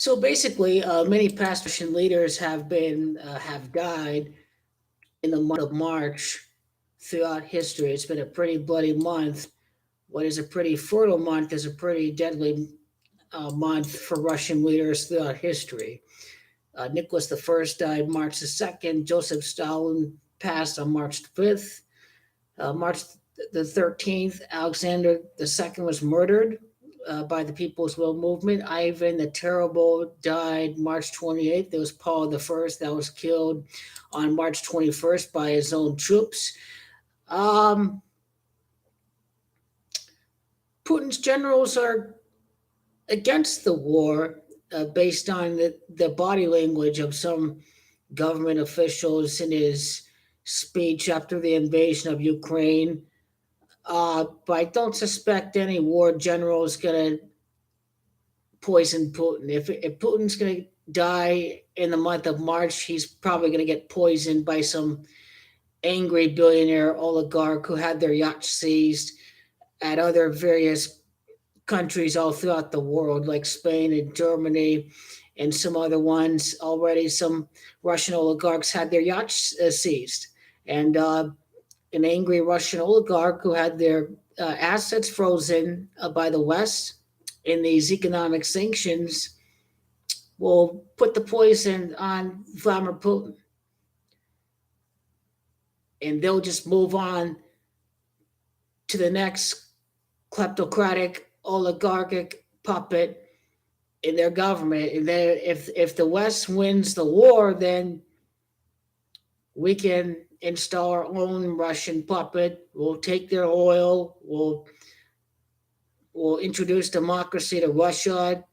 So basically, many past Russian leaders have died in the month of March throughout history. It's been a pretty bloody month. What is a pretty fertile month is a pretty deadly month for Russian leaders throughout history. Nicholas I died March the 2nd. Joseph Stalin passed on March 5th. March the 13th, Alexander II was murdered by the People's Will Movement. Ivan the Terrible died March 28th. There was Paul I that was killed on March 21st by his own troops. Um, Putin's generals are against the war based on the body language of some government officials in his speech after the invasion of Ukraine. But I don't suspect any war general is going to poison Putin. If Putin's going to die in the month of March, he's probably going to get poisoned by some angry billionaire oligarch who had their yacht seized at other various countries all throughout the world, like Spain and Germany and some other ones. Already, some Russian oligarchs had their yachts seized. And an angry Russian oligarch who had their assets frozen by the West in these economic sanctions will put the poison on Vladimir Putin. And they'll just move on to the next kleptocratic oligarchic puppet in their government. And then if the West wins the war, then we can install our own Russian puppet. We'll take their oil. We'll introduce democracy to Russia,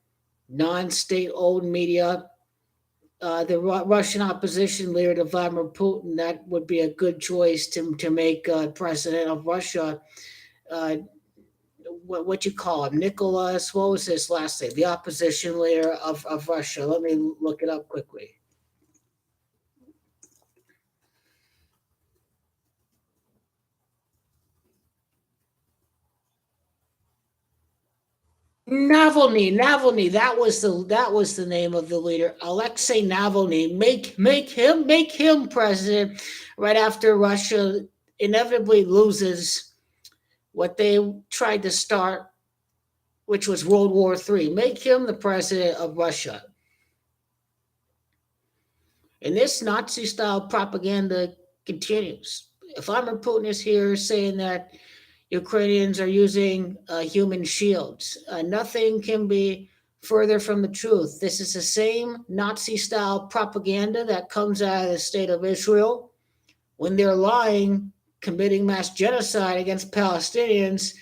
non-state owned media. The Russian opposition leader to Vladimir Putin, that would be a good choice to make president of Russia. Uh, what you call him, Nicholas? What was his last name? The opposition leader of Russia. Let me look it up quickly. Navalny. That was the name of the leader, Alexei Navalny. Make him president right after Russia inevitably loses what they tried to start, which was World War III. Make him the president of Russia. And this Nazi style propaganda continues. Vladimir Putin is here saying that Ukrainians are using human shields. Nothing can be further from the truth. This is the same Nazi style propaganda that comes out of the state of Israel when they're lying, committing mass genocide against Palestinians.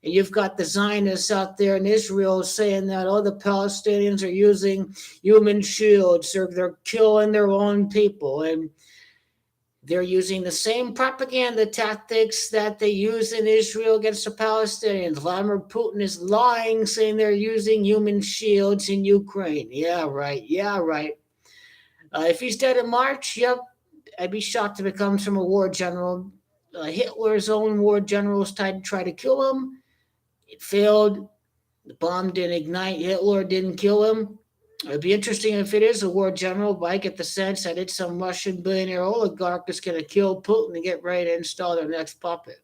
And you've got the Zionists out there in Israel saying that all the Palestinians are using human shields, they're killing their own people. And they're using the same propaganda tactics that they use in Israel against the Palestinians. Vladimir Putin is lying, saying they're using human shields in Ukraine. Yeah, right. Yeah, right. If he's dead in March, yep, I'd be shocked if it comes from a war general. Hitler's own war generals tried to try to kill him. It failed. The bomb didn't ignite. Hitler didn't kill him. It'd be interesting if it is a war general, but I get the sense that it's some Russian billionaire oligarch that's going to kill Putin and get ready to install their next puppet.